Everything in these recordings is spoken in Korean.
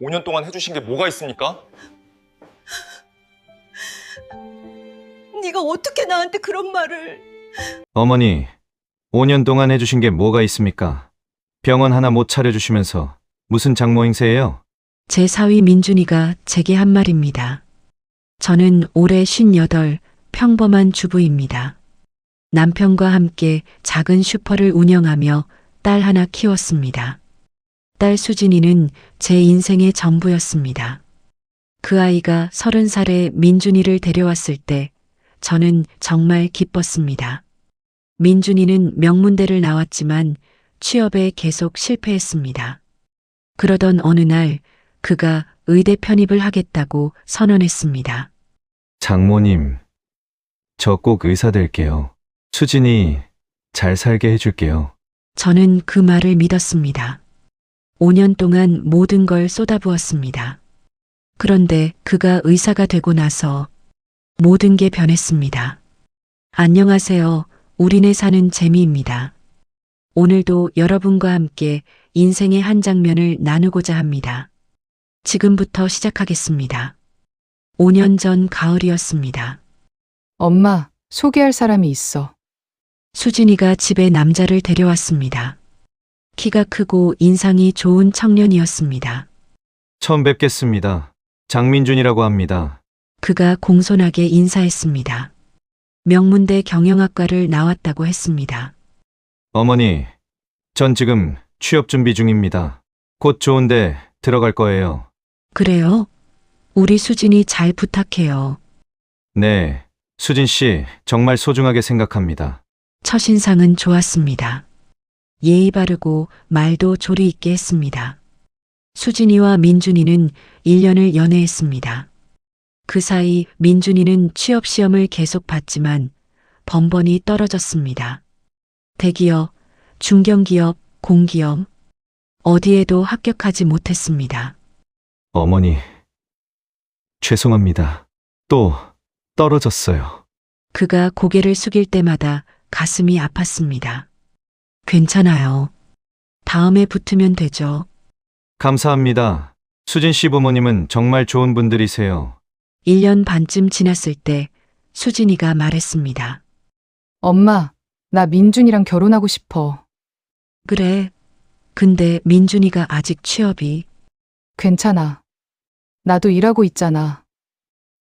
5년 동안 해주신 게 뭐가 있습니까? 네가 어떻게 나한테 그런 말을... 어머니, 5년 동안 해주신 게 뭐가 있습니까? 병원 하나 못 차려주시면서 무슨 장모 행세예요? 제 사위 민준이가 제게 한 말입니다. 저는 올해 58 평범한 주부입니다. 남편과 함께 작은 슈퍼를 운영하며 딸 하나 키웠습니다. 딸 수진이는 제 인생의 전부였습니다. 그 아이가 30살에 민준이를 데려왔을 때 저는 정말 기뻤습니다. 민준이는 명문대를 나왔지만 취업에 계속 실패했습니다. 그러던 어느 날 그가 의대 편입을 하겠다고 선언했습니다. 장모님, 저 꼭 의사 될게요. 수진이 잘 살게 해줄게요. 저는 그 말을 믿었습니다. 5년 동안 모든 걸 쏟아부었습니다. 그런데 그가 의사가 되고 나서 모든 게 변했습니다. 안녕하세요. 우리네 사는 재미입니다. 오늘도 여러분과 함께 인생의 한 장면을 나누고자 합니다. 지금부터 시작하겠습니다. 5년 전 가을이었습니다. 엄마, 소개할 사람이 있어. 수진이가 집에 남자를 데려왔습니다. 키가 크고 인상이 좋은 청년이었습니다. 처음 뵙겠습니다. 장민준이라고 합니다. 그가 공손하게 인사했습니다. 명문대 경영학과를 나왔다고 했습니다. 어머니, 전 지금 취업 준비 중입니다. 곧 좋은데 들어갈 거예요. 그래요? 우리 수진이 잘 부탁해요. 네, 수진 씨 정말 소중하게 생각합니다. 첫인상은 좋았습니다. 예의 바르고 말도 조리 있게 했습니다. 수진이와 민준이는 1년을 연애했습니다. 그 사이 민준이는 취업 시험을 계속 봤지만 번번이 떨어졌습니다. 대기업, 중견기업, 공기업, 어디에도 합격하지 못했습니다. 어머니, 죄송합니다. 또 떨어졌어요. 그가 고개를 숙일 때마다 가슴이 아팠습니다. 괜찮아요. 다음에 붙으면 되죠. 감사합니다. 수진 씨 부모님은 정말 좋은 분들이세요. 1년 반쯤 지났을 때 수진이가 말했습니다. 엄마, 나 민준이랑 결혼하고 싶어. 그래. 근데 민준이가 아직 취업이... 괜찮아. 나도 일하고 있잖아.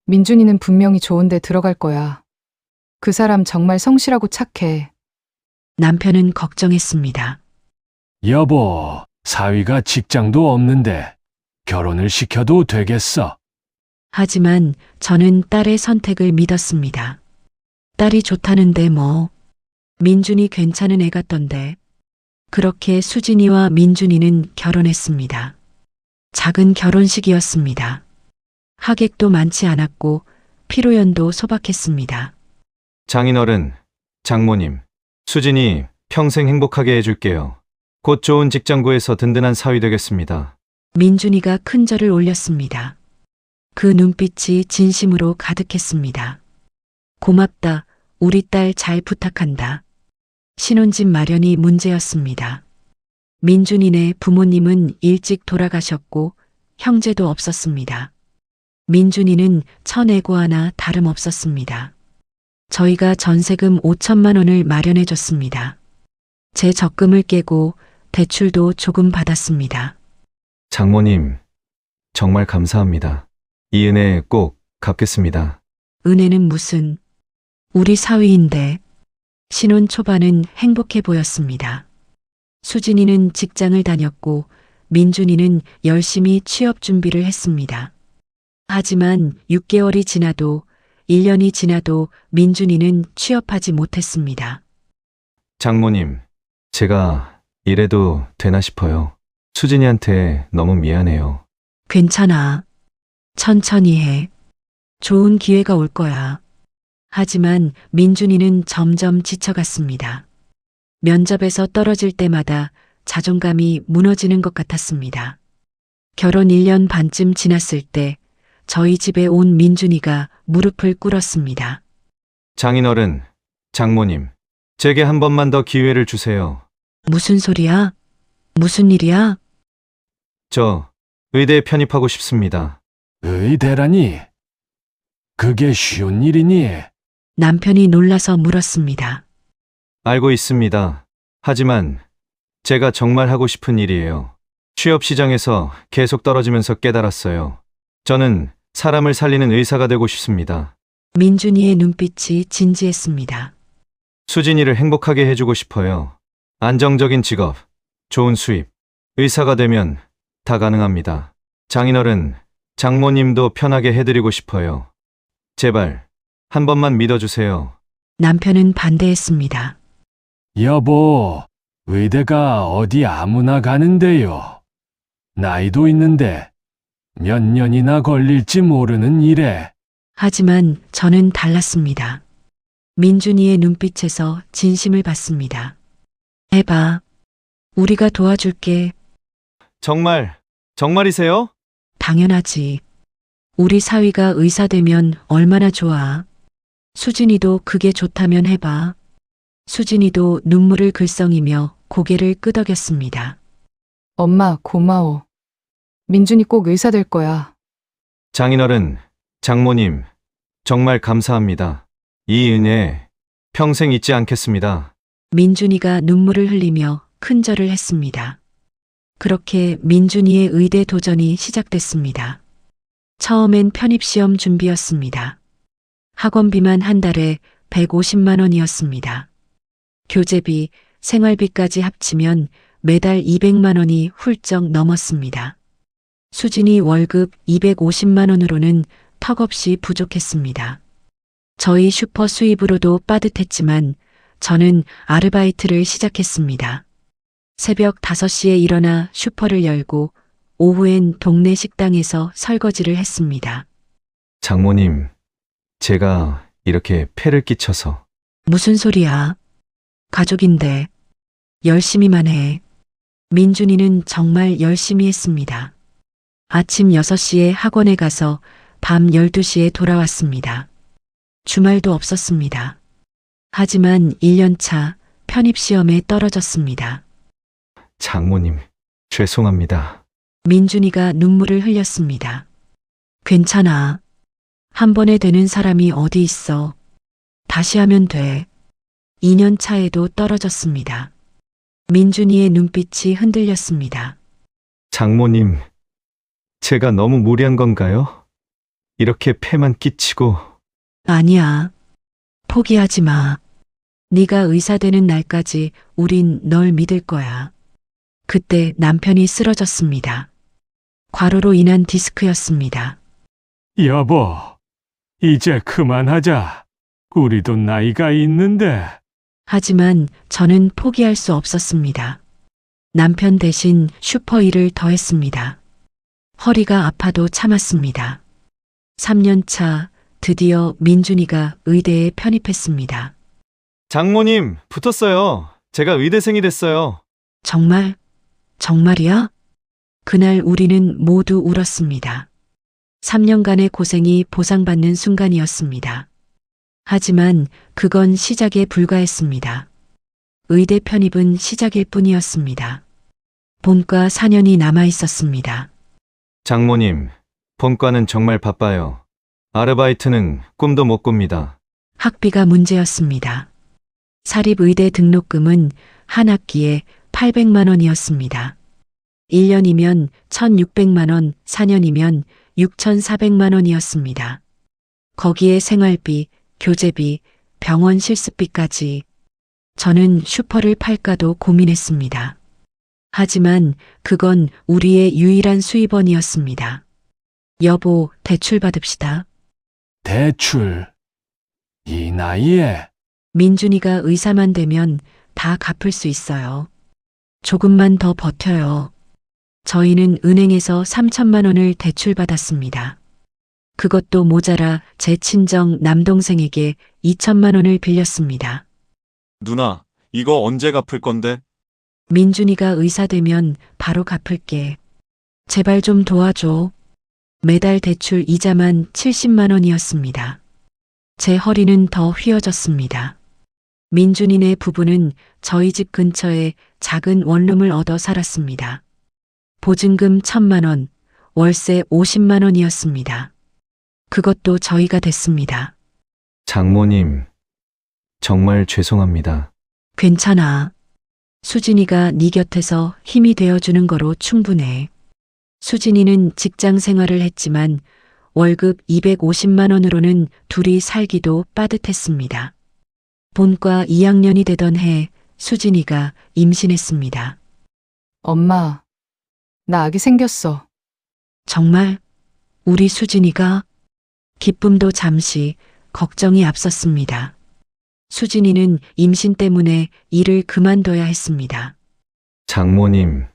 민준이는 분명히 좋은데 들어갈 거야. 그 사람 정말 성실하고 착해. 남편은 걱정했습니다. 여보, 사위가 직장도 없는데 결혼을 시켜도 되겠어? 하지만 저는 딸의 선택을 믿었습니다. 딸이 좋다는데 뭐. 민준이 괜찮은 애 같던데. 그렇게 수진이와 민준이는 결혼했습니다. 작은 결혼식이었습니다. 하객도 많지 않았고 피로연도 소박했습니다. 장인어른, 장모님, 수진이 평생 행복하게 해줄게요. 곧 좋은 직장 구해서 든든한 사위 되겠습니다. 민준이가 큰 절을 올렸습니다. 그 눈빛이 진심으로 가득했습니다. 고맙다. 우리 딸 잘 부탁한다. 신혼집 마련이 문제였습니다. 민준이네 부모님은 일찍 돌아가셨고 형제도 없었습니다. 민준이는 처내고 하나 다름없었습니다. 저희가 전세금 5천만 원을 마련해 줬습니다. 제 적금을 깨고 대출도 조금 받았습니다. 장모님, 정말 감사합니다. 이 은혜 꼭 갚겠습니다. 은혜는 무슨... 우리 사위인데... 신혼 초반은 행복해 보였습니다. 수진이는 직장을 다녔고 민준이는 열심히 취업 준비를 했습니다. 하지만 6개월이 지나도 1년이 지나도 민준이는 취업하지 못했습니다. 장모님, 제가 이래도 되나 싶어요. 수진이한테 너무 미안해요. 괜찮아. 천천히 해. 좋은 기회가 올 거야. 하지만 민준이는 점점 지쳐갔습니다. 면접에서 떨어질 때마다 자존감이 무너지는 것 같았습니다. 결혼 1년 반쯤 지났을 때 저희 집에 온 민준이가 무릎을 꿇었습니다. 장인어른, 장모님, 제게 한 번만 더 기회를 주세요. 무슨 소리야? 무슨 일이야? 저 의대에 편입하고 싶습니다. 의대라니? 그게 쉬운 일이니? 남편이 놀라서 물었습니다. 알고 있습니다. 하지만 제가 정말 하고 싶은 일이에요. 취업 시장에서 계속 떨어지면서 깨달았어요. 저는 사람을 살리는 의사가 되고 싶습니다. 민준이의 눈빛이 진지했습니다. 수진이를 행복하게 해주고 싶어요. 안정적인 직업, 좋은 수입, 의사가 되면 다 가능합니다. 장인어른, 장모님도 편하게 해드리고 싶어요. 제발 한 번만 믿어주세요. 남편은 반대했습니다. 여보, 의대가 어디 아무나 가는데요. 나이도 있는데 몇 년이나 걸릴지 모르는 일에. 하지만 저는 달랐습니다. 민준이의 눈빛에서 진심을 봤습니다. 해봐. 우리가 도와줄게. 정말이세요? 당연하지. 우리 사위가 의사 되면 얼마나 좋아. 수진이도 그게 좋다면 해봐. 수진이도 눈물을 글썽이며 고개를 끄덕였습니다. 엄마, 고마워. 민준이 꼭 의사 될 거야. 장인어른, 장모님, 정말 감사합니다. 이 은혜 평생 잊지 않겠습니다. 민준이가 눈물을 흘리며 큰절을 했습니다. 그렇게 민준이의 의대 도전이 시작됐습니다. 처음엔 편입시험 준비였습니다. 학원비만 한 달에 150만 원이었습니다. 교재비, 생활비까지 합치면 매달 200만 원이 훌쩍 넘었습니다. 수진이 월급 250만 원으로는 턱없이 부족했습니다. 저희 슈퍼 수입으로도 빠듯했지만 저는 아르바이트를 시작했습니다. 새벽 5시에 일어나 슈퍼를 열고 오후엔 동네 식당에서 설거지를 했습니다. 장모님, 제가 이렇게 폐를 끼쳐서. 무슨 소리야? 가족인데 열심히만 해. 민준이는 정말 열심히 했습니다. 아침 6시에 학원에 가서 밤 12시에 돌아왔습니다. 주말도 없었습니다. 하지만 1년차 편입시험에 떨어졌습니다. 장모님, 죄송합니다. 민준이가 눈물을 흘렸습니다. 괜찮아. 한 번에 되는 사람이 어디 있어. 다시 하면 돼. 2년 차에도 떨어졌습니다. 민준이의 눈빛이 흔들렸습니다. 장모님, 제가 너무 무리한 건가요? 이렇게 폐만 끼치고. 아니야. 포기하지 마. 네가 의사 되는 날까지 우린 널 믿을 거야. 그때 남편이 쓰러졌습니다. 과로로 인한 디스크였습니다. 여보, 이제 그만하자. 우리도 나이가 있는데. 하지만 저는 포기할 수 없었습니다. 남편 대신 슈퍼 일을 더 했습니다. 허리가 아파도 참았습니다. 3년 차 드디어 민준이가 의대에 편입했습니다. 장모님, 붙었어요. 제가 의대생이 됐어요. 정말? 정말이야? 그날 우리는 모두 울었습니다. 3년간의 고생이 보상받는 순간이었습니다. 하지만 그건 시작에 불과했습니다. 의대 편입은 시작일 뿐이었습니다. 본과 4년이 남아 있었습니다. 장모님, 본과는 정말 바빠요. 아르바이트는 꿈도 못 꿉니다. 학비가 문제였습니다. 사립의대 등록금은 한 학기에 800만 원이었습니다. 1년이면 1,600만 원, 4년이면 6,400만 원이었습니다. 거기에 생활비, 교재비, 병원 실습비까지. 저는 슈퍼를 팔까도 고민했습니다. 하지만 그건 우리의 유일한 수입원이었습니다. 여보, 대출 받읍시다. 대출. 이 나이에. 민준이가 의사만 되면 다 갚을 수 있어요. 조금만 더 버텨요. 저희는 은행에서 3천만 원을 대출받았습니다. 그것도 모자라 제 친정 남동생에게 2천만 원을 빌렸습니다. 누나, 이거 언제 갚을 건데? 민준이가 의사 되면 바로 갚을게. 제발 좀 도와줘. 매달 대출 이자만 70만 원이었습니다. 제 허리는 더 휘어졌습니다. 민준이네 부부는 저희 집 근처에 작은 원룸을 얻어 살았습니다. 보증금 1,000만 원, 월세 50만 원이었습니다. 그것도 저희가 됐습니다. 장모님, 정말 죄송합니다. 괜찮아. 수진이가 네 곁에서 힘이 되어주는 거로 충분해. 수진이는 직장 생활을 했지만 월급 250만 원으로는 둘이 살기도 빠듯했습니다. 본과 2학년이 되던 해 수진이가 임신했습니다. 엄마, 나 아기 생겼어. 정말 우리 수진이가 기쁨도 잠시 걱정이 앞섰습니다. 수진이는 임신 때문에 일을 그만둬야 했습니다. 장모님,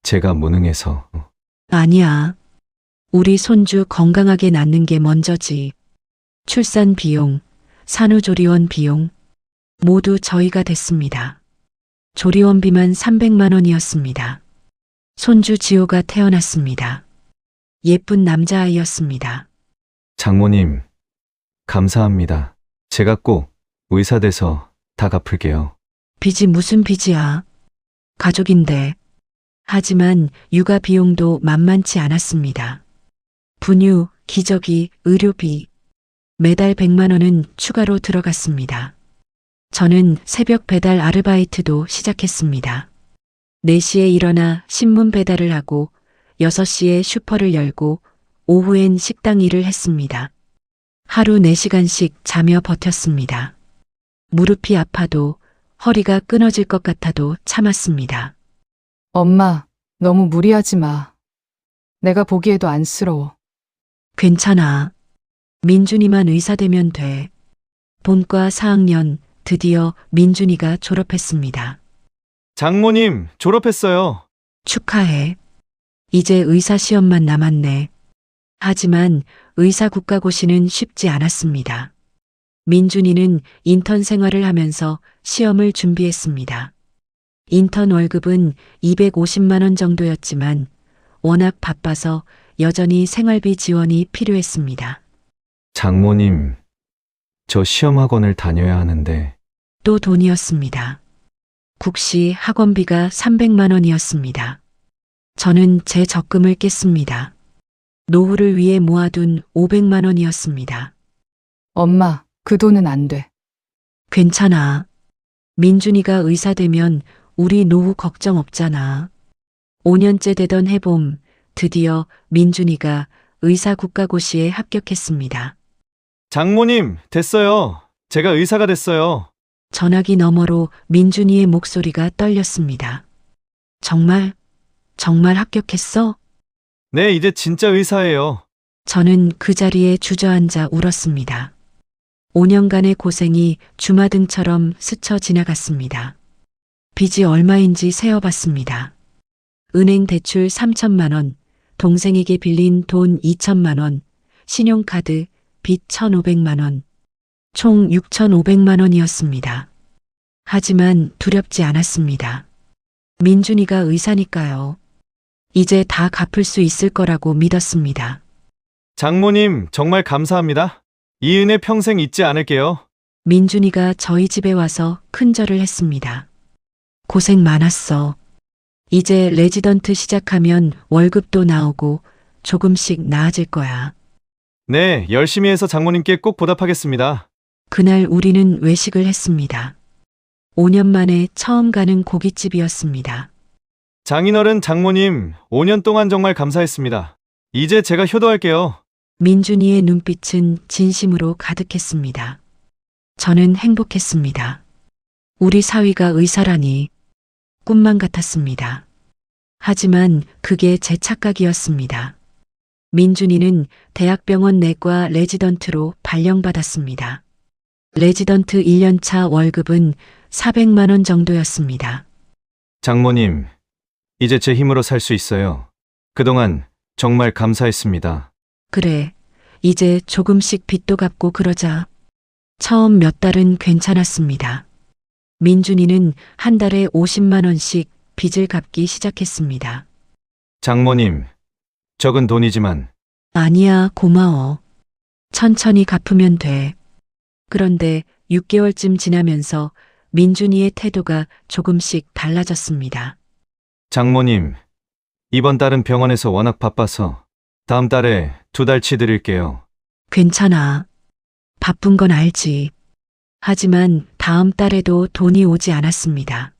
제가 무능해서. 아니야. 우리 손주 건강하게 낳는 게 먼저지. 출산 비용, 산후조리원 비용 모두 저희가 됐습니다. 조리원비만 300만 원이었습니다. 손주 지호가 태어났습니다. 예쁜 남자아이였습니다. 장모님, 감사합니다. 제가 꼭 의사 돼서 다 갚을게요. 빚이 무슨 빚이야. 가족인데. 하지만 육아 비용도 만만치 않았습니다. 분유, 기저귀, 의료비. 매달 100만 원은 추가로 들어갔습니다. 저는 새벽 배달 아르바이트도 시작했습니다. 4시에 일어나 신문 배달을 하고 6시에 슈퍼를 열고 오후엔 식당 일을 했습니다. 하루 4시간씩 자며 버텼습니다. 무릎이 아파도 허리가 끊어질 것 같아도 참았습니다. 엄마, 너무 무리하지 마. 내가 보기에도 안쓰러워. 괜찮아. 민준이만 의사 되면 돼. 본과 4학년 드디어 민준이가 졸업했습니다. 장모님, 졸업했어요. 축하해. 이제 의사 시험만 남았네. 하지만 의사 국가고시는 쉽지 않았습니다. 민준이는 인턴 생활을 하면서 시험을 준비했습니다. 인턴 월급은 250만 원 정도였지만 워낙 바빠서 여전히 생활비 지원이 필요했습니다. 장모님, 저 시험학원을 다녀야 하는데. 또 돈이었습니다. 국시 학원비가 300만 원이었습니다. 저는 제 적금을 깼습니다. 노후를 위해 모아둔 500만 원이었습니다. 엄마, 그 돈은 안 돼. 괜찮아. 민준이가 의사 되면 우리 노후 걱정 없잖아. 5년째 되던 해봄, 드디어 민준이가 의사 국가고시에 합격했습니다. 장모님, 됐어요. 제가 의사가 됐어요. 전화기 너머로 민준이의 목소리가 떨렸습니다. 정말 합격했어? 네, 이제 진짜 의사예요. 저는 그 자리에 주저앉아 울었습니다. 5년간의 고생이 주마등처럼 스쳐 지나갔습니다. 빚이 얼마인지 세어봤습니다. 은행 대출 3천만 원, 동생에게 빌린 돈 2천만 원, 신용카드 빚 1,500만 원, 총 6,500만 원이었습니다. 하지만 두렵지 않았습니다. 민준이가 의사니까요. 이제 다 갚을 수 있을 거라고 믿었습니다. 장모님, 정말 감사합니다. 이 은혜 평생 잊지 않을게요. 민준이가 저희 집에 와서 큰절을 했습니다. 고생 많았어. 이제 레지던트 시작하면 월급도 나오고 조금씩 나아질 거야. 네, 열심히 해서 장모님께 꼭 보답하겠습니다. 그날 우리는 외식을 했습니다. 5년 만에 처음 가는 고깃집이었습니다. 장인어른 장모님, 5년 동안 정말 감사했습니다. 이제 제가 효도할게요. 민준이의 눈빛은 진심으로 가득했습니다. 저는 행복했습니다. 우리 사위가 의사라니 꿈만 같았습니다. 하지만 그게 제 착각이었습니다. 민준이는 대학병원 내과 레지던트로 발령받았습니다. 레지던트 1년차 월급은 400만 원 정도였습니다. 장모님, 이제 제 힘으로 살 수 있어요. 그동안 정말 감사했습니다. 그래, 이제 조금씩 빚도 갚고 그러자. 처음 몇 달은 괜찮았습니다. 민준이는 한 달에 50만 원씩 빚을 갚기 시작했습니다. 장모님, 적은 돈이지만. 아니야, 고마워. 천천히 갚으면 돼. 그런데 6개월쯤 지나면서 민준이의 태도가 조금씩 달라졌습니다. 장모님, 이번 달은 병원에서 워낙 바빠서 다음 달에 2달치 드릴게요. 괜찮아. 바쁜 건 알지. 하지만 다음 달에도 돈이 오지 않았습니다.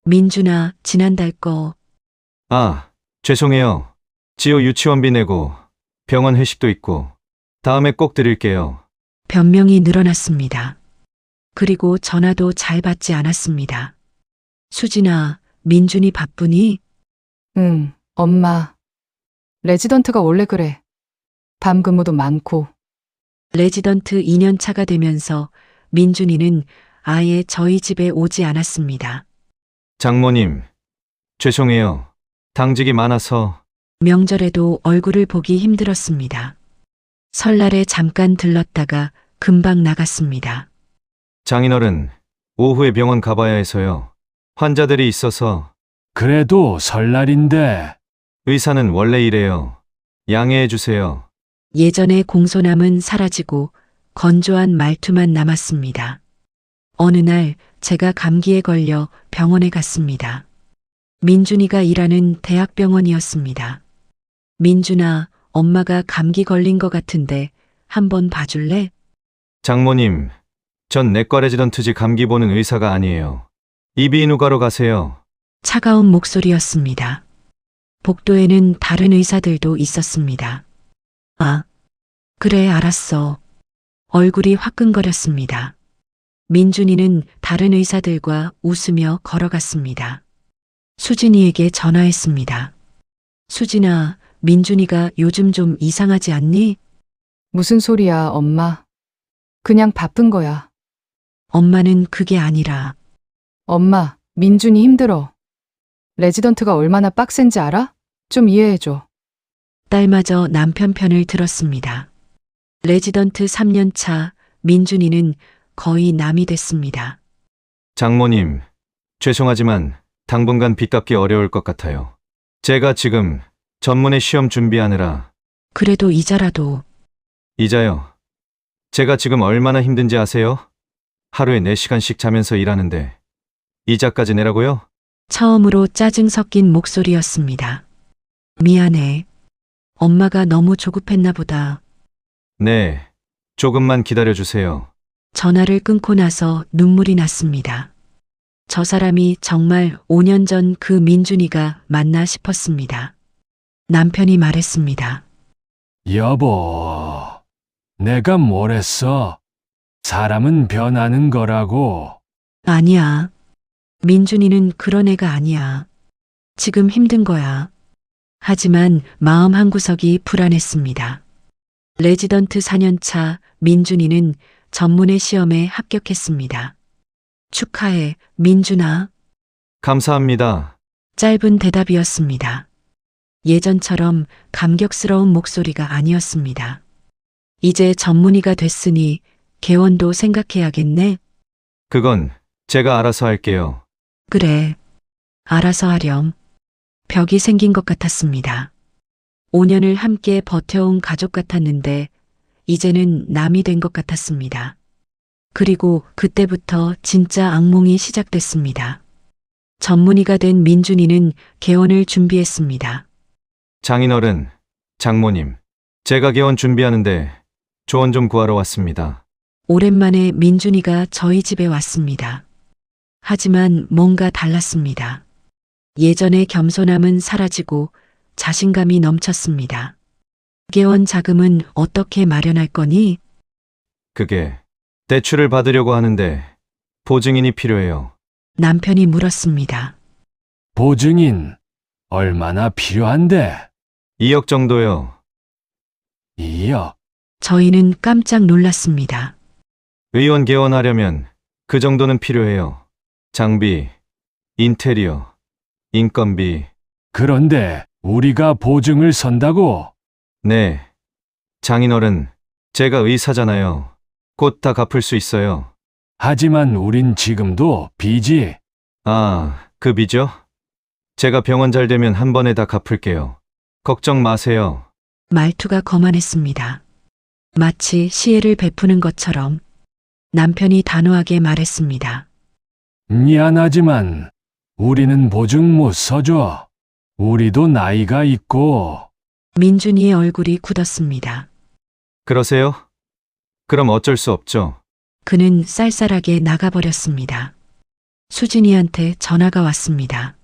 민준아, 지난달 거 아, 죄송해요. 지호 유치원비 내고 병원 회식도 있고 다음에 꼭 드릴게요. 변명이 늘어났습니다. 그리고 전화도 잘 받지 않았습니다. 수진아, 민준이 바쁘니? 응, 엄마. 레지던트가 원래 그래. 밤 근무도 많고. 레지던트 2년 차가 되면서 민준이는 아예 저희 집에 오지 않았습니다. 장모님, 죄송해요. 당직이 많아서. 명절에도 얼굴을 보기 힘들었습니다. 설날에 잠깐 들렀다가 금방 나갔습니다. 장인어른, 오후에 병원 가봐야 해서요. 환자들이 있어서. 그래도 설날인데. 의사는 원래 이래요. 양해해 주세요. 예전의 공손함은 사라지고 건조한 말투만 남았습니다. 어느 날 제가 감기에 걸려 병원에 갔습니다. 민준이가 일하는 대학병원이었습니다. 민준아, 엄마가 감기 걸린 것 같은데 한번 봐줄래? 장모님, 전 내과 레지던트지 감기 보는 의사가 아니에요. 이비인후과로 가세요. 차가운 목소리였습니다. 복도에는 다른 의사들도 있었습니다. 아, 그래, 알았어. 얼굴이 화끈거렸습니다. 민준이는 다른 의사들과 웃으며 걸어갔습니다. 수진이에게 전화했습니다. 수진아, 민준이가 요즘 좀 이상하지 않니? 무슨 소리야, 엄마. 그냥 바쁜 거야. 엄마는 그게 아니라 엄마, 민준이 힘들어. 레지던트가 얼마나 빡센지 알아? 좀 이해해줘. 딸마저 남편 편을 들었습니다. 레지던트 3년 차 민준이는 거의 남이 됐습니다. 장모님, 죄송하지만 당분간 빚 갚기 어려울 것 같아요. 제가 지금 전문의 시험 준비하느라. 그래도 이자라도 이자요. 제가 지금 얼마나 힘든지 아세요? 하루에 4시간씩 자면서 일하는데 이자까지 내라고요? 처음으로 짜증 섞인 목소리였습니다. 미안해. 엄마가 너무 조급했나 보다. 네, 조금만 기다려주세요. 전화를 끊고 나서 눈물이 났습니다. 저 사람이 정말 5년 전 그 민준이가 맞나 싶었습니다. 남편이 말했습니다. 여보, 내가 뭘 했어? 사람은 변하는 거라고. 아니야. 민준이는 그런 애가 아니야. 지금 힘든 거야. 하지만 마음 한구석이 불안했습니다. 레지던트 4년 차 민준이는 전문의 시험에 합격했습니다. 축하해, 민준아. 감사합니다. 짧은 대답이었습니다. 예전처럼 감격스러운 목소리가 아니었습니다. 이제 전문의가 됐으니 개원도 생각해야겠네. 그건 제가 알아서 할게요. 그래. 알아서 하렴. 벽이 생긴 것 같았습니다. 5년을 함께 버텨온 가족 같았는데 이제는 남이 된 것 같았습니다. 그리고 그때부터 진짜 악몽이 시작됐습니다. 전문의가 된 민준이는 개원을 준비했습니다. 장인어른, 장모님, 제가 개원 준비하는데 조언 좀 구하러 왔습니다. 오랜만에 민준이가 저희 집에 왔습니다. 하지만 뭔가 달랐습니다. 예전의 겸손함은 사라지고 자신감이 넘쳤습니다. 개원 자금은 어떻게 마련할 거니? 그게 대출을 받으려고 하는데 보증인이 필요해요. 남편이 물었습니다. 보증인, 얼마나 필요한데? 2억 정도요. 2억. 저희는 깜짝 놀랐습니다. 의원 개원하려면 그 정도는 필요해요. 장비, 인테리어, 인건비. 그런데 우리가 보증을 선다고? 네. 장인어른, 제가 의사잖아요. 곧 다 갚을 수 있어요. 하지만 우린 지금도 빚이. 아, 그 빚이요? 제가 병원 잘 되면 한 번에 다 갚을게요. 걱정 마세요. 말투가 거만했습니다. 마치 시혜를 베푸는 것처럼 남편이 단호하게 말했습니다. 미안하지만 우리는 보증 못 서줘. 우리도 나이가 있고, 민준이의 얼굴이 굳었습니다. 그러세요? 그럼 어쩔 수 없죠. 그는 쌀쌀하게 나가버렸습니다. 수진이한테 전화가 왔습니다.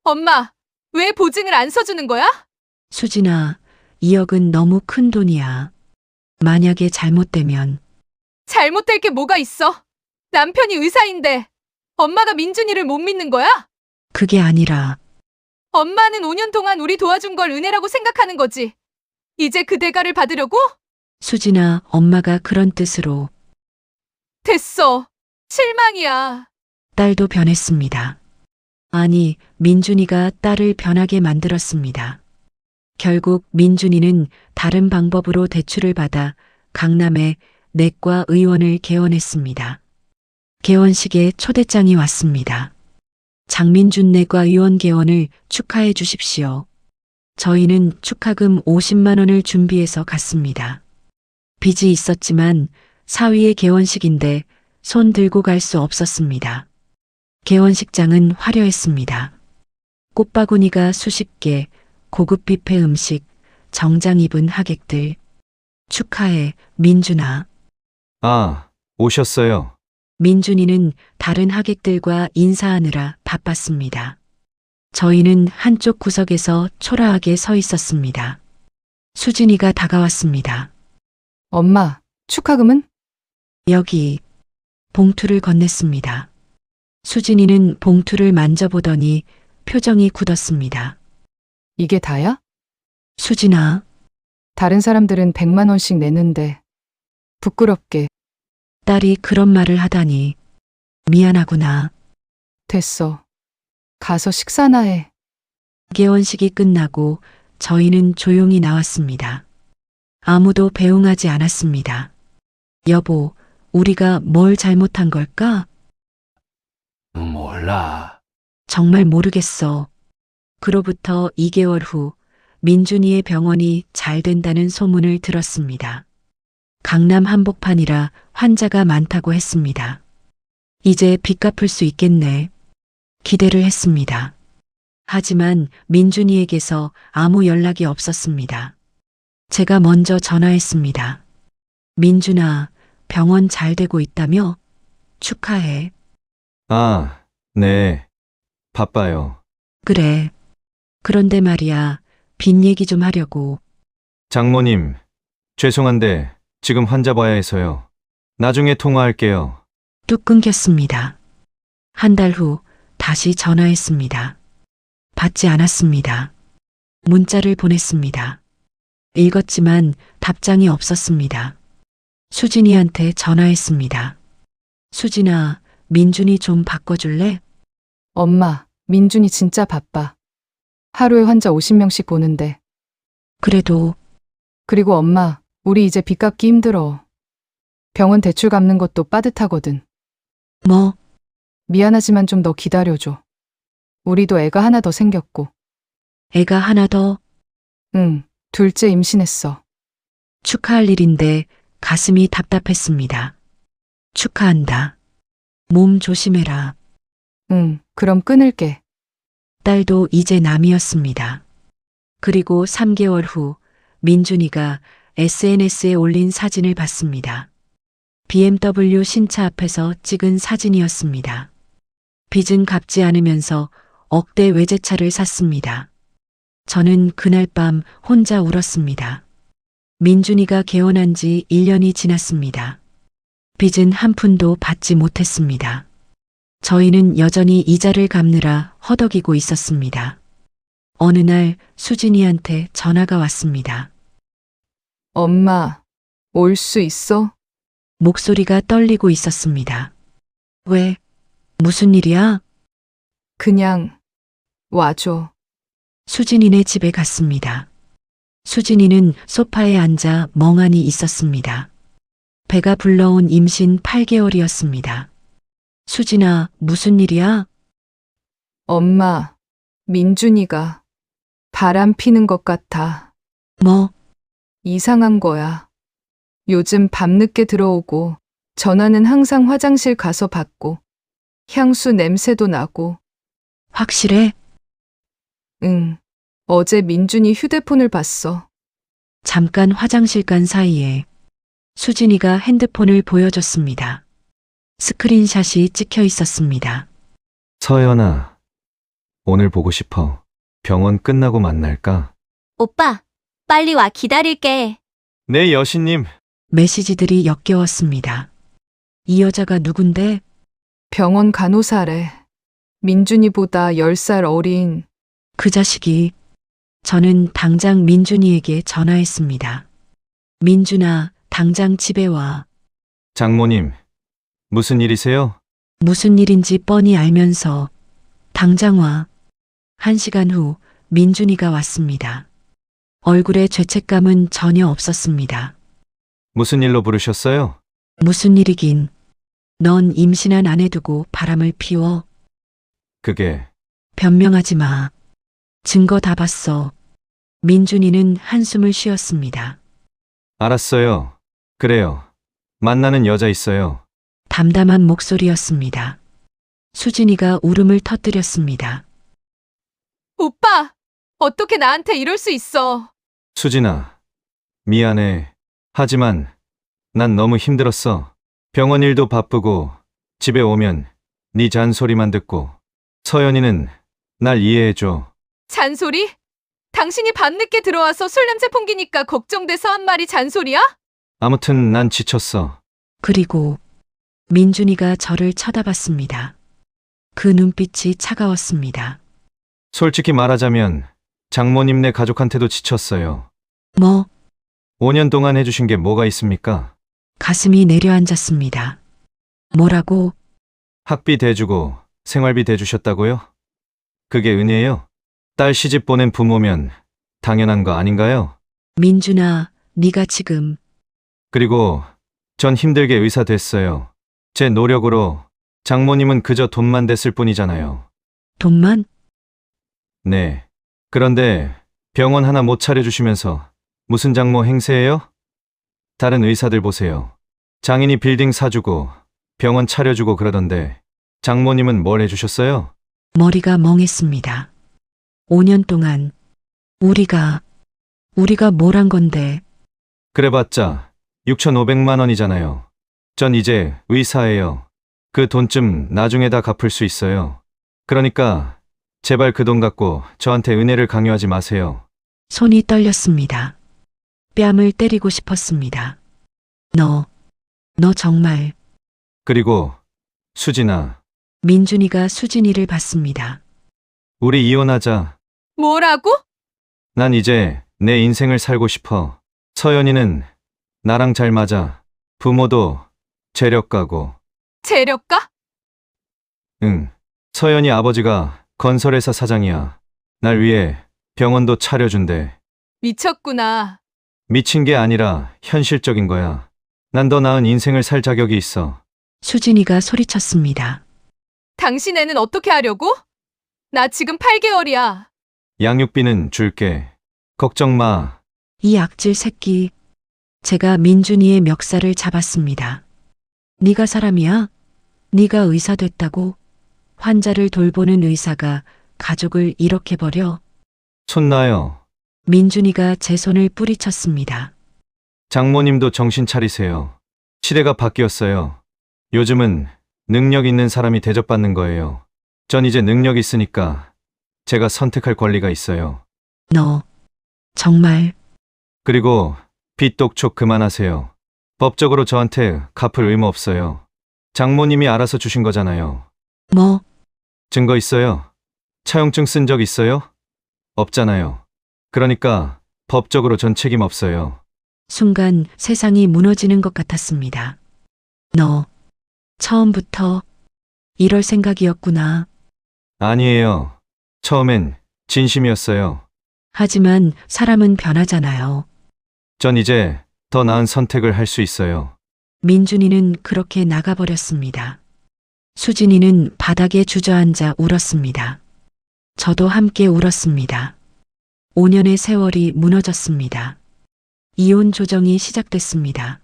엄마, 왜 보증을 안 써주는 거야? 수진아, 2억은 너무 큰 돈이야. 만약에 잘못되면 잘못될 게 뭐가 있어? 남편이 의사인데 엄마가 민준이를 못 믿는 거야? 그게 아니라 엄마는 5년 동안 우리 도와준 걸 은혜라고 생각하는 거지. 이제 그 대가를 받으려고? 수진아, 엄마가 그런 뜻으로 됐어. 실망이야. 딸도 변했습니다. 아니, 민준이가 딸을 변하게 만들었습니다. 결국 민준이는 다른 방법으로 대출을 받아 강남의 내과 의원을 개원했습니다. 개원식에 초대장이 왔습니다. 장민준 내과 의원 개원을 축하해 주십시오. 저희는 축하금 50만 원을 준비해서 갔습니다. 빚이 있었지만 사위의 개원식인데 손 들고 갈 수 없었습니다. 개원식장은 화려했습니다. 꽃바구니가 수십 개, 고급 뷔페 음식, 정장 입은 하객들. 축하해, 민준아. 아, 오셨어요. 민준이는 다른 하객들과 인사하느라 바빴습니다. 저희는 한쪽 구석에서 초라하게 서 있었습니다. 수진이가 다가왔습니다. 엄마, 축하금은? 여기 봉투를 건넸습니다. 수진이는 봉투를 만져보더니 표정이 굳었습니다. 이게 다야? 수진아, 다른 사람들은 100만 원씩 내는데 부끄럽게. 딸이 그런 말을 하다니 미안하구나. 됐어. 가서 식사나 해. 개원식이 끝나고 저희는 조용히 나왔습니다. 아무도 배웅하지 않았습니다. 여보, 우리가 뭘 잘못한 걸까? 몰라. 정말 모르겠어. 그로부터 2개월 후 민준이의 병원이 잘 된다는 소문을 들었습니다. 강남 한복판이라 환자가 많다고 했습니다. 이제 빚 갚을 수 있겠네. 기대를 했습니다. 하지만 민준이에게서 아무 연락이 없었습니다. 제가 먼저 전화했습니다. 민준아, 병원 잘 되고 있다며? 축하해. 아, 네. 바빠요. 그래. 그런데 말이야, 빚 얘기 좀 하려고. 장모님, 죄송한데 지금 환자 봐야 해서요. 나중에 통화할게요. 뚝 끊겼습니다. 한 달 후 다시 전화했습니다. 받지 않았습니다. 문자를 보냈습니다. 읽었지만 답장이 없었습니다. 수진이한테 전화했습니다. 수진아, 민준이 좀 바꿔줄래? 엄마, 민준이 진짜 바빠. 하루에 환자 50명씩 보는데. 그래도 그리고 엄마, 우리 이제 빚 갚기 힘들어. 병원 대출 갚는 것도 빠듯하거든. 뭐, 미안하지만 좀 더 기다려줘. 우리도 애가 하나 더 생겼고. 애가 하나 더 응, 둘째 임신했어. 축하할 일인데 가슴이 답답했습니다. 축하한다. 몸 조심해라. 응, 그럼 끊을게. 딸도 이제 남이었습니다. 그리고 3개월 후 민준이가 SNS에 올린 사진을 봤습니다. BMW 신차 앞에서 찍은 사진이었습니다. 빚은 갚지 않으면서 억대 외제차를 샀습니다. 저는 그날 밤 혼자 울었습니다. 민준이가 개원한 지 1년이 지났습니다. 빚은 한 푼도 받지 못했습니다. 저희는 여전히 이자를 갚느라 허덕이고 있었습니다. 어느 날 수진이한테 전화가 왔습니다. 엄마, 올 수 있어? 목소리가 떨리고 있었습니다. 왜? 무슨 일이야? 그냥 와줘. 수진이네 집에 갔습니다. 수진이는 소파에 앉아 멍하니 있었습니다. 배가 불러온 임신 8개월이었습니다. 수진아, 무슨 일이야? 엄마, 민준이가 바람 피는 것 같아. 뭐, 이상한 거야. 요즘 밤늦게 들어오고 전화는 항상 화장실 가서 받고 향수 냄새도 나고. 확실해? 응. 어제 민준이 휴대폰을 봤어. 잠깐 화장실 간 사이에 수진이가 핸드폰을 보여줬습니다. 스크린샷이 찍혀 있었습니다. 서연아, 오늘 보고 싶어. 병원 끝나고 만날까? 오빠, 빨리 와 기다릴게. 네, 여신님. 메시지들이 역겨웠습니다. 이 여자가 누군데? 병원 간호사래. 민준이보다 10살 어린. 그 자식이. 저는 당장 민준이에게 전화했습니다. 민준아, 당장 집에 와. 장모님, 무슨 일이세요? 무슨 일인지 뻔히 알면서 당장 와. 1시간 후 민준이가 왔습니다. 얼굴에 죄책감은 전혀 없었습니다. 무슨 일로 부르셨어요? 무슨 일이긴. 넌 임신한 아내 두고 바람을 피워. 그게 변명하지 마. 증거 다 봤어. 민준이는 한숨을 쉬었습니다. 알았어요. 그래요. 만나는 여자 있어요. 담담한 목소리였습니다. 수진이가 울음을 터뜨렸습니다. 오빠! 어떻게 나한테 이럴 수 있어? 수진아, 미안해. 하지만 난 너무 힘들었어. 병원 일도 바쁘고 집에 오면 네 잔소리만 듣고. 서연이는 날 이해해줘. 잔소리? 당신이 밤늦게 들어와서 술 냄새 풍기니까 걱정돼서 한 말이 잔소리야? 아무튼 난 지쳤어. 그리고 민준이가 저를 쳐다봤습니다. 그 눈빛이 차가웠습니다. 솔직히 말하자면 장모님네 가족한테도 지쳤어요. 뭐? 5년 동안 해주신 게 뭐가 있습니까? 가슴이 내려앉았습니다. 뭐라고? 학비 대주고 생활비 대주셨다고요? 그게 은혜예요? 딸 시집 보낸 부모면 당연한 거 아닌가요? 민준아, 네가 지금 그리고 전 힘들게 의사 됐어요. 제 노력으로. 장모님은 그저 돈만 댔을 뿐이잖아요. 돈만? 네. 그런데 병원 하나 못 차려주시면서 무슨 장모 행세예요? 다른 의사들 보세요. 장인이 빌딩 사주고 병원 차려주고 그러던데 장모님은 뭘 해주셨어요? 머리가 멍했습니다. 5년 동안 우리가 뭘 한 건데. 그래봤자 6,500만 원이잖아요. 전 이제 의사예요. 그 돈쯤 나중에 다 갚을 수 있어요. 그러니까 제발 그 돈 갖고 저한테 은혜를 강요하지 마세요. 손이 떨렸습니다. 뺨을 때리고 싶었습니다. 너 정말. 그리고 수진아, 민준이가 수진이를 봤습니다. 우리 이혼하자. 뭐라고? 난 이제 내 인생을 살고 싶어. 서연이는 나랑 잘 맞아. 부모도 재력가고. 재력가? 응. 서연이 아버지가 건설회사 사장이야. 날 위해 병원도 차려준대. 미쳤구나. 미친 게 아니라 현실적인 거야. 난 더 나은 인생을 살 자격이 있어. 수진이가 소리쳤습니다. 당신 애는 어떻게 하려고? 나 지금 8개월이야. 양육비는 줄게. 걱정 마. 이 악질 새끼. 제가 민준이의 멱살을 잡았습니다. 네가 사람이야? 네가 의사 됐다고? 환자를 돌보는 의사가 가족을 이렇게 버려? 손 놔요. 민준이가 제 손을 뿌리쳤습니다. 장모님도 정신 차리세요. 시대가 바뀌었어요. 요즘은 능력 있는 사람이 대접받는 거예요. 전 이제 능력 있으니까 제가 선택할 권리가 있어요. 너 정말. 그리고 빚 독촉 그만하세요. 법적으로 저한테 갚을 의무 없어요. 장모님이 알아서 주신 거잖아요. 뭐? 증거 있어요? 차용증 쓴 적 있어요? 없잖아요. 그러니까 법적으로 전 책임 없어요. 순간 세상이 무너지는 것 같았습니다. 너 처음부터 이럴 생각이었구나. 아니에요. 처음엔 진심이었어요. 하지만 사람은 변하잖아요. 전 이제 더 나은 선택을 할 수 있어요. 민준이는 그렇게 나가버렸습니다. 수진이는 바닥에 주저앉아 울었습니다. 저도 함께 울었습니다. 5년의 세월이 무너졌습니다. 이혼 조정이 시작됐습니다.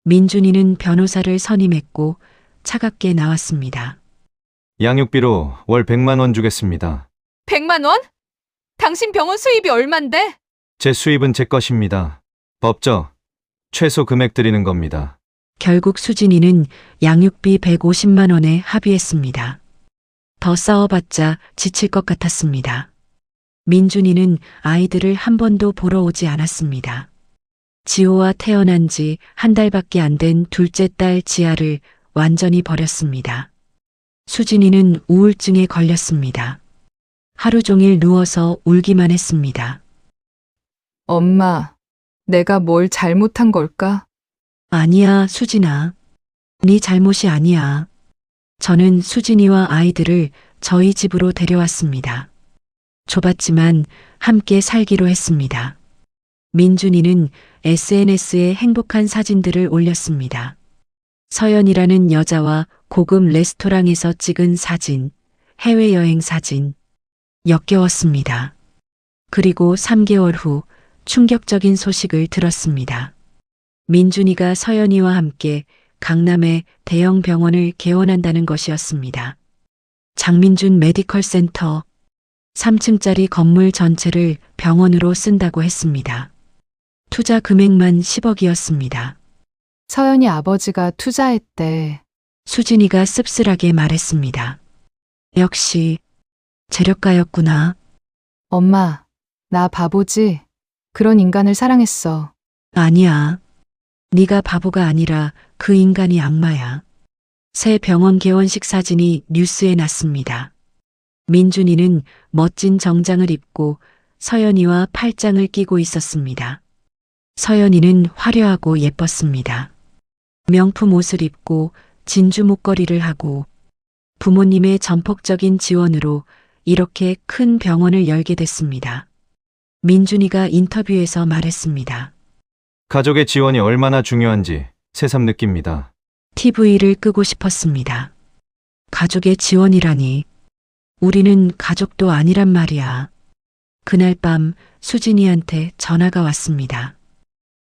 민준이는 변호사를 선임했고 차갑게 나왔습니다. 양육비로 월 100만 원 주겠습니다. 100만 원? 당신 병원 수입이 얼만데? 제 수입은 제 것입니다. 법적 최소 금액 드리는 겁니다. 결국 수진이는 양육비 150만 원에 합의했습니다. 더 싸워봤자 지칠 것 같았습니다. 민준이는 아이들을 한 번도 보러 오지 않았습니다. 지호와 태어난 지 한 달밖에 안 된 둘째 딸 지아를 완전히 버렸습니다. 수진이는 우울증에 걸렸습니다. 하루 종일 누워서 울기만 했습니다. 엄마, 내가 뭘 잘못한 걸까? 아니야, 수진아. 네 잘못이 아니야. 저는 수진이와 아이들을 저희 집으로 데려왔습니다. 좁았지만 함께 살기로 했습니다. 민준이는 SNS에 행복한 사진들을 올렸습니다. 서연이라는 여자와 고급 레스토랑에서 찍은 사진, 해외여행 사진. 역겨웠습니다. 그리고 3개월 후 충격적인 소식을 들었습니다. 민준이가 서연이와 함께 강남에 대형 병원을 개원한다는 것이었습니다. 장민준 메디컬 센터 3층짜리 건물 전체를 병원으로 쓴다고 했습니다. 투자 금액만 10억이었습니다. 서연이 아버지가 투자했대. 수진이가 씁쓸하게 말했습니다. 역시 재력가였구나. 엄마, 나 바보지? 그런 인간을 사랑했어. 아니야. 네가 바보가 아니라 그 인간이 악마야. 새 병원 개원식 사진이 뉴스에 났습니다. 민준이는 멋진 정장을 입고 서연이와 팔짱을 끼고 있었습니다. 서연이는 화려하고 예뻤습니다. 명품 옷을 입고 진주 목걸이를 하고 부모님의 전폭적인 지원으로 이렇게 큰 병원을 열게 됐습니다. 민준이가 인터뷰에서 말했습니다. 가족의 지원이 얼마나 중요한지 새삼 느낍니다. TV를 끄고 싶었습니다. 가족의 지원이라니. 우리는 가족도 아니란 말이야. 그날 밤 수진이한테 전화가 왔습니다.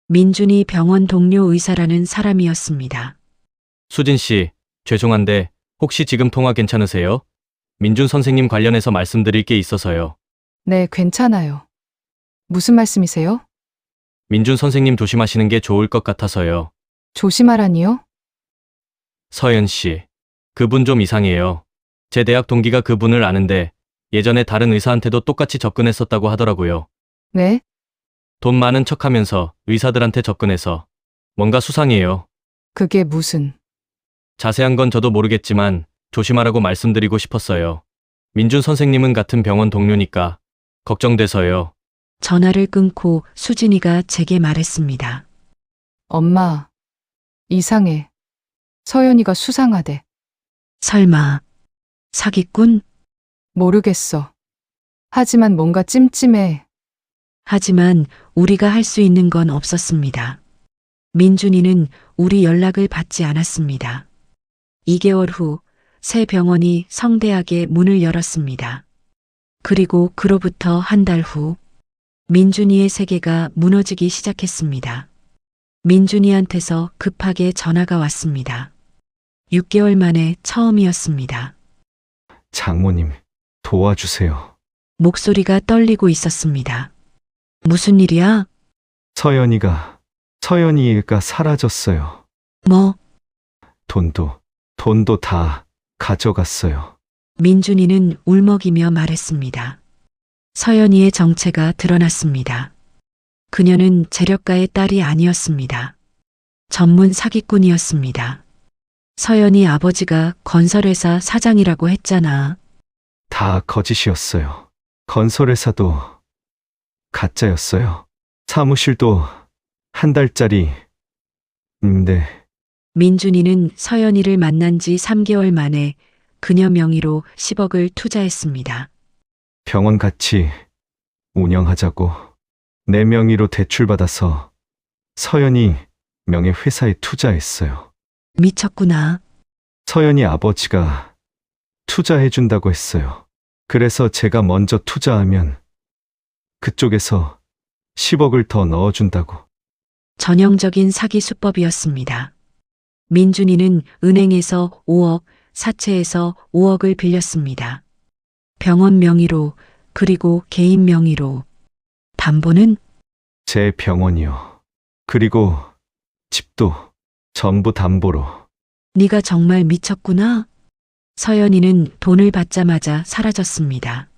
민준이 병원 동료 의사라는 사람이었습니다. 수진 씨, 죄송한데 혹시 지금 통화 괜찮으세요? 민준 선생님 관련해서 말씀드릴 게 있어서요. 네, 괜찮아요. 무슨 말씀이세요? 민준 선생님 조심하시는 게 좋을 것 같아서요. 조심하라니요? 서연 씨, 그분 좀 이상해요. 제 대학 동기가 그분을 아는데 예전에 다른 의사한테도 똑같이 접근했었다고 하더라고요. 네? 돈 많은 척하면서 의사들한테 접근해서 뭔가 수상해요. 그게 무슨... 자세한 건 저도 모르겠지만 조심하라고 말씀드리고 싶었어요. 민준 선생님은 같은 병원 동료니까 걱정돼서요. 전화를 끊고 수진이가 제게 말했습니다. 엄마, 이상해. 서연이가 수상하대. 설마 사기꾼? 모르겠어. 하지만 뭔가 찜찜해. 하지만 우리가 할 수 있는 건 없었습니다. 민준이는 우리 연락을 받지 않았습니다. 2개월 후 새 병원이 성대하게 문을 열었습니다. 그리고 그로부터 한 달 후 민준이의 세계가 무너지기 시작했습니다. 민준이한테서 급하게 전화가 왔습니다. 6개월 만에 처음이었습니다. 장모님, 도와주세요. 목소리가 떨리고 있었습니다. 무슨 일이야? 서연이가 사라졌어요. 뭐? 돈도 다 가져갔어요. 민준이는 울먹이며 말했습니다. 서연이의 정체가 드러났습니다. 그녀는 재력가의 딸이 아니었습니다. 전문 사기꾼이었습니다. 서연이 아버지가 건설회사 사장이라고 했잖아. 다 거짓이었어요. 건설회사도 가짜였어요. 사무실도 한 달짜리 임대. 민준이는 서연이를 만난 지 3개월 만에 그녀 명의로 10억을 투자했습니다. 병원 같이 운영하자고 내 명의로 대출받아서 서연이 명의 회사에 투자했어요. 미쳤구나. 서연이 아버지가 투자해준다고 했어요. 그래서 제가 먼저 투자하면 그쪽에서 10억을 더 넣어준다고. 전형적인 사기 수법이었습니다. 민준이는 은행에서 5억, 사채에서 5억을 빌렸습니다. 병원 명의로 그리고 개인 명의로. 담보는 제 병원이요. 그리고 집도 전부 담보로. 네가 정말 미쳤구나. 서연이는 돈을 받자마자 사라졌습니다.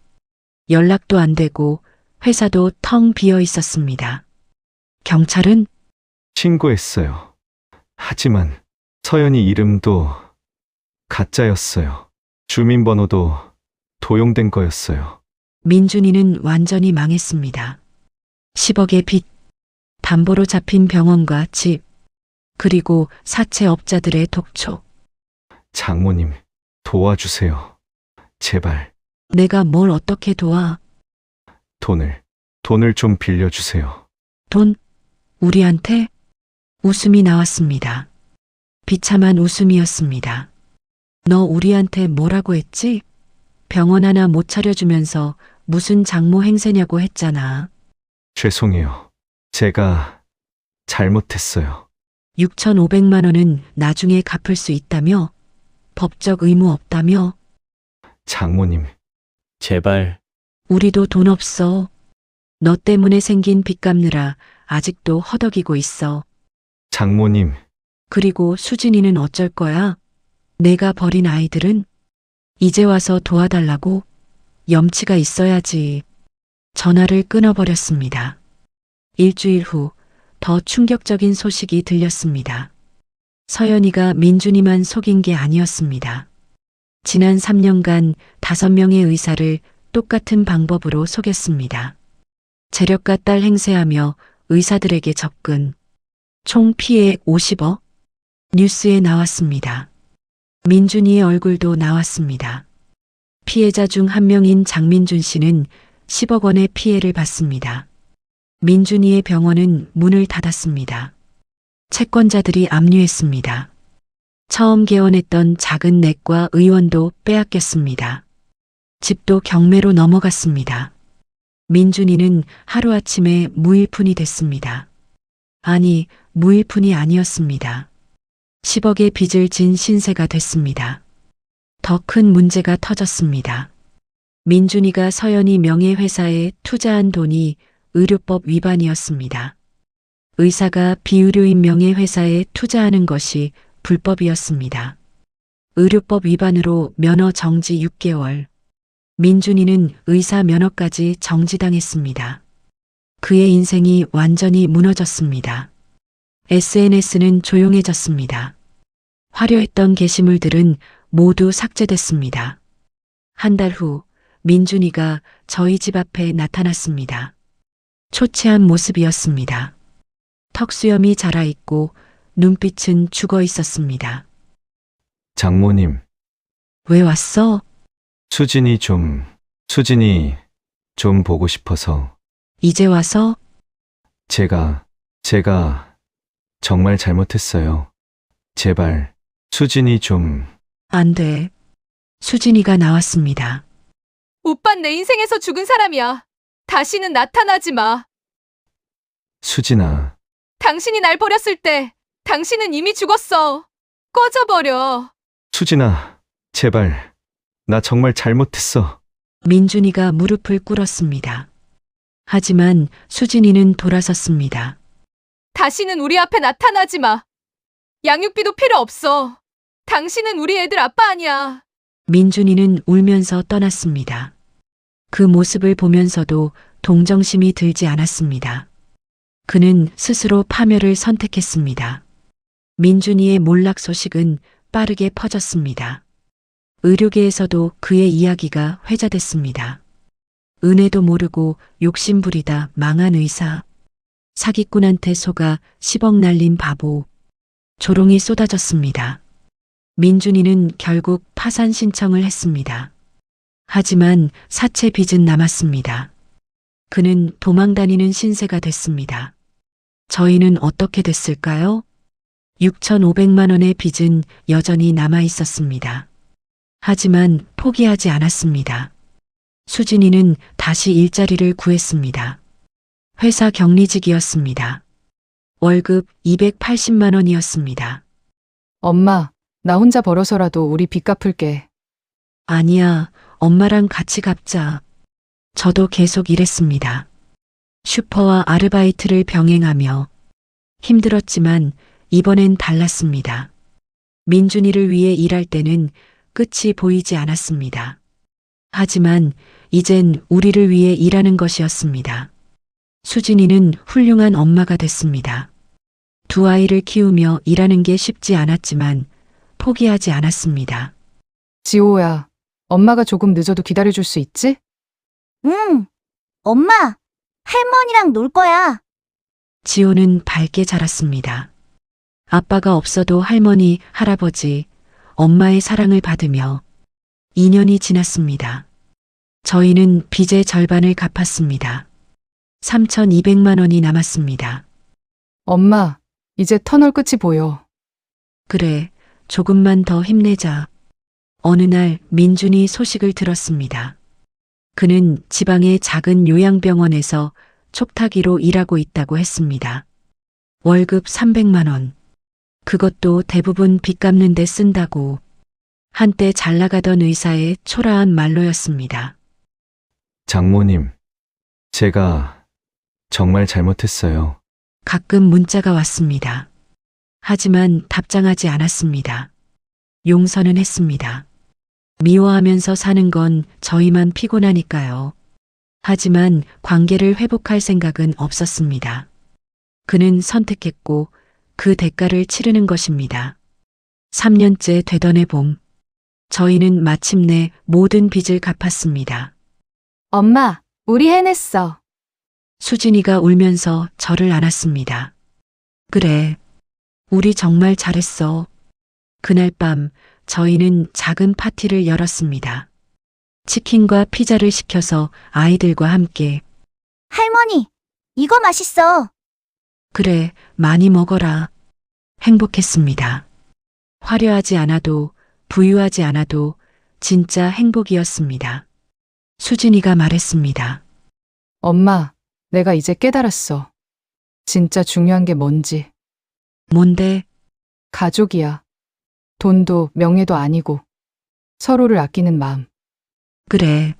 연락도 안 되고 회사도 텅 비어 있었습니다. 경찰은 신고했어요. 하지만 서연이 이름도 가짜였어요. 주민번호도 도용된 거였어요. 민준이는 완전히 망했습니다. 10억의 빚, 담보로 잡힌 병원과 집, 그리고 사채업자들의 독촉. 장모님, 도와주세요. 제발, 내가 뭘 어떻게 도와? 돈을 좀 빌려주세요. 돈? 우리한테? 웃음이 나왔습니다. 비참한 웃음이었습니다. 너 우리한테 뭐라고 했지? 병원 하나 못 차려주면서 무슨 장모 행세냐고 했잖아. 죄송해요. 제가 잘못했어요. 6,500만 원은 나중에 갚을 수 있다며? 법적 의무 없다며? 장모님, 제발, 우리도 돈 없어. 너 때문에 생긴 빚 갚느라 아직도 허덕이고 있어. 장모님, 그리고 수진이는 어쩔 거야? 내가 버린 아이들은? 이제 와서 도와달라고? 염치가 있어야지. 전화를 끊어버렸습니다. 일주일 후 더 충격적인 소식이 들렸습니다. 서연이가 민준이만 속인 게 아니었습니다. 지난 3년간 5명의 의사를 똑같은 방법으로 속였습니다. 재력가 딸 행세하며 의사들에게 접근. 총 피해액 50억? 뉴스에 나왔습니다. 민준이의 얼굴도 나왔습니다. 피해자 중 한 명인 장민준 씨는 10억 원의 피해를 봤습니다. 민준이의 병원은 문을 닫았습니다. 채권자들이 압류했습니다. 처음 개원했던 작은 내과 의원도 빼앗겼습니다. 집도 경매로 넘어갔습니다. 민준이는 하루아침에 무일푼이 됐습니다. 아니, 무일푼이 아니었습니다. 10억의 빚을 진 신세가 됐습니다. 더 큰 문제가 터졌습니다. 민준이가 서연이 명예회사에 투자한 돈이 의료법 위반이었습니다. 의사가 비의료인 명예회사에 투자하는 것이 불법이었습니다. 의료법 위반으로 면허 정지 6개월. 민준이는 의사 면허까지 정지당했습니다. 그의 인생이 완전히 무너졌습니다. SNS는 조용해졌습니다. 화려했던 게시물들은 모두 삭제됐습니다. 한 달 후 민준이가 저희 집 앞에 나타났습니다. 초췌한 모습이었습니다. 턱수염이 자라있고 눈빛은 죽어 있었습니다. 장모님, 왜 왔어? 수진이 좀 보고 싶어서. 이제 와서? 제가 정말 잘못했어요. 제발, 수진이 좀. 안 돼. 수진이가 나왔습니다. 오빤 내 인생에서 죽은 사람이야. 다시는 나타나지 마. 수진아, 당신이 날 버렸을 때 당신은 이미 죽었어. 꺼져버려. 수진아, 제발. 나 정말 잘못했어. 민준이가 무릎을 꿇었습니다. 하지만 수진이는 돌아섰습니다. 다시는 우리 앞에 나타나지 마. 양육비도 필요 없어. 당신은 우리 애들 아빠 아니야. 민준이는 울면서 떠났습니다. 그 모습을 보면서도 동정심이 들지 않았습니다. 그는 스스로 파멸을 선택했습니다. 민준이의 몰락 소식은 빠르게 퍼졌습니다. 의료계에서도 그의 이야기가 회자됐습니다. 은혜도 모르고 욕심부리다 망한 의사. 사기꾼한테 속아 10억 날린 바보. 조롱이 쏟아졌습니다. 민준이는 결국 파산 신청을 했습니다. 하지만 사채 빚은 남았습니다. 그는 도망다니는 신세가 됐습니다. 저희는 어떻게 됐을까요? 6,500만 원의 빚은 여전히 남아 있었습니다. 하지만 포기하지 않았습니다. 수진이는 다시 일자리를 구했습니다. 회사 격리직이었습니다. 월급 280만 원이었습니다. 엄마, 나 혼자 벌어서라도 우리 빚 갚을게. 아니야, 엄마랑 같이 갚자. 저도 계속 일했습니다. 슈퍼와 아르바이트를 병행하며 힘들었지만 이번엔 달랐습니다. 민준이를 위해 일할 때는 끝이 보이지 않았습니다. 하지만 이젠 우리를 위해 일하는 것이었습니다. 수진이는 훌륭한 엄마가 됐습니다. 두 아이를 키우며 일하는 게 쉽지 않았지만 포기하지 않았습니다. 지호야, 엄마가 조금 늦어도 기다려줄 수 있지? 응. 엄마, 할머니랑 놀 거야. 지호는 밝게 자랐습니다. 아빠가 없어도 할머니, 할아버지, 엄마의 사랑을 받으며 2년이 지났습니다. 저희는 빚의 절반을 갚았습니다. 3,200만 원이 남았습니다. 엄마, 이제 터널 끝이 보여. 그래, 조금만 더 힘내자. 어느 날 민준이 소식을 들었습니다. 그는 지방의 작은 요양병원에서 촉탁이로 일하고 있다고 했습니다. 월급 300만 원. 그것도 대부분 빚 갚는 데 쓴다고. 한때 잘 나가던 의사의 초라한 말로였습니다. 장모님, 제가 정말 잘못했어요. 가끔 문자가 왔습니다. 하지만 답장하지 않았습니다. 용서는 했습니다. 미워하면서 사는 건 저희만 피곤하니까요. 하지만 관계를 회복할 생각은 없었습니다. 그는 선택했고 그 대가를 치르는 것입니다. 3년째 되던 해 봄, 저희는 마침내 모든 빚을 갚았습니다. 엄마, 우리 해냈어. 수진이가 울면서 저를 안았습니다. 그래, 우리 정말 잘했어. 그날 밤 저희는 작은 파티를 열었습니다. 치킨과 피자를 시켜서 아이들과 함께. 할머니, 이거 맛있어. 그래, 많이 먹어라. 행복했습니다. 화려하지 않아도 부유하지 않아도 진짜 행복이었습니다. 수진이가 말했습니다. 엄마, 내가 이제 깨달았어. 진짜 중요한 게 뭔지. 뭔데? 가족이야. 돈도 명예도 아니고 서로를 아끼는 마음. 그래,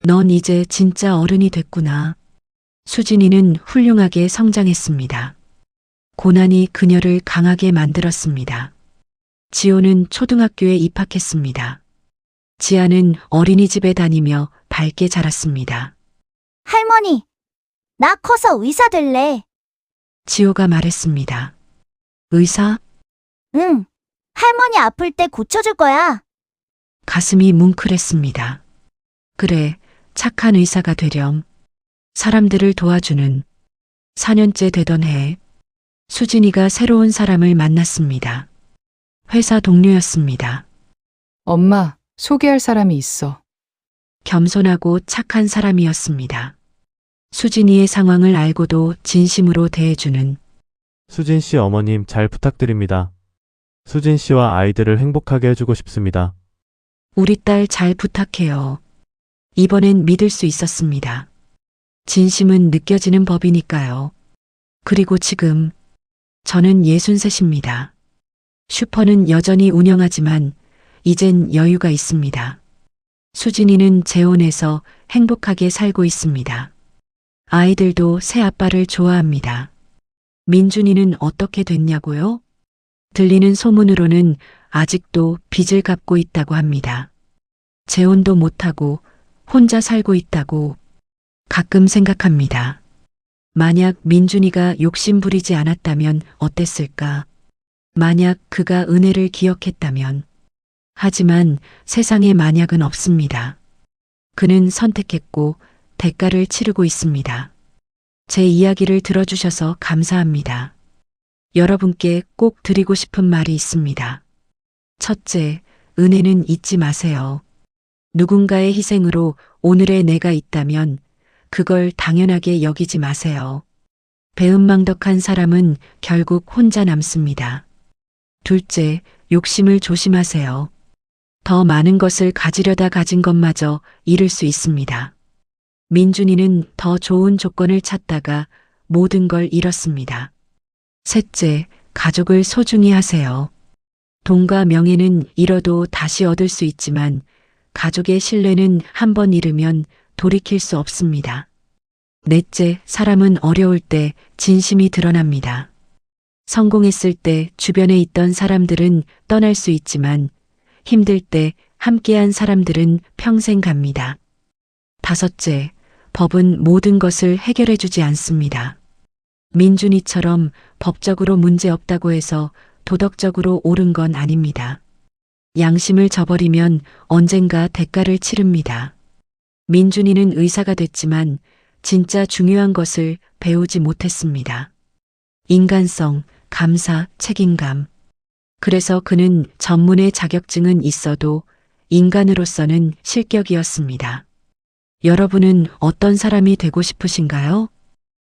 넌 이제 진짜 어른이 됐구나. 수진이는 훌륭하게 성장했습니다. 고난이 그녀를 강하게 만들었습니다. 지호는 초등학교에 입학했습니다. 지아는 어린이집에 다니며 밝게 자랐습니다. 할머니, 나 커서 의사 될래. 지호가 말했습니다. 의사? 응. 할머니 아플 때 고쳐줄 거야. 가슴이 뭉클했습니다. 그래, 착한 의사가 되렴. 사람들을 도와주는 4년째 되던 해, 수진이가 새로운 사람을 만났습니다. 회사 동료였습니다. 엄마, 소개할 사람이 있어. 겸손하고 착한 사람이었습니다. 수진이의 상황을 알고도 진심으로 대해주는 수진 씨 어머님 잘 부탁드립니다. 수진 씨와 아이들을 행복하게 해주고 싶습니다. 우리 딸 잘 부탁해요. 이번엔 믿을 수 있었습니다. 진심은 느껴지는 법이니까요. 그리고 지금 저는 63입니다. 슈퍼는 여전히 운영하지만 이젠 여유가 있습니다. 수진이는 재혼해서 행복하게 살고 있습니다. 아이들도 새 아빠를 좋아합니다. 민준이는 어떻게 됐냐고요? 들리는 소문으로는 아직도 빚을 갚고 있다고 합니다. 재혼도 못하고 혼자 살고 있다고 가끔 생각합니다. 만약 민준이가 욕심 부리지 않았다면 어땠을까? 만약 그가 은혜를 기억했다면. 하지만 세상에 만약은 없습니다. 그는 선택했고 대가를 치르고 있습니다. 제 이야기를 들어주셔서 감사합니다. 여러분께 꼭 드리고 싶은 말이 있습니다. 첫째, 은혜는 잊지 마세요. 누군가의 희생으로 오늘의 내가 있다면 그걸 당연하게 여기지 마세요. 배은망덕한 사람은 결국 혼자 남습니다. 둘째, 욕심을 조심하세요. 더 많은 것을 가지려다 가진 것마저 잃을 수 있습니다. 민준이는 더 좋은 조건을 찾다가 모든 걸 잃었습니다. 셋째, 가족을 소중히 하세요. 돈과 명예는 잃어도 다시 얻을 수 있지만 가족의 신뢰는 한 번 잃으면 돌이킬 수 없습니다. 넷째, 사람은 어려울 때 진심이 드러납니다. 성공했을 때 주변에 있던 사람들은 떠날 수 있지만 힘들 때 함께한 사람들은 평생 갑니다. 다섯째, 법은 모든 것을 해결해 주지 않습니다. 민준이처럼 법적으로 문제 없다고 해서 도덕적으로 옳은 건 아닙니다. 양심을 저버리면 언젠가 대가를 치릅니다. 민준이는 의사가 됐지만 진짜 중요한 것을 배우지 못했습니다. 인간성, 감사, 책임감. 그래서 그는 전문의 자격증은 있어도 인간으로서는 실격이었습니다. 여러분은 어떤 사람이 되고 싶으신가요?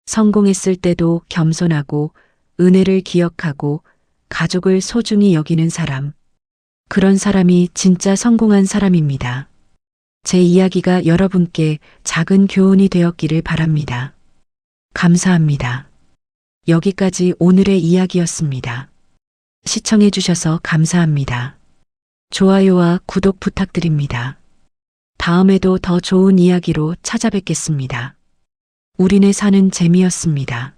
성공했을 때도 겸손하고 은혜를 기억하고 가족을 소중히 여기는 사람. 그런 사람이 진짜 성공한 사람입니다. 제 이야기가 여러분께 작은 교훈이 되었기를 바랍니다. 감사합니다. 여기까지 오늘의 이야기였습니다. 시청해 주셔서 감사합니다. 좋아요와 구독 부탁드립니다. 다음에도 더 좋은 이야기로 찾아뵙겠습니다. 우리네 사는 재미였습니다.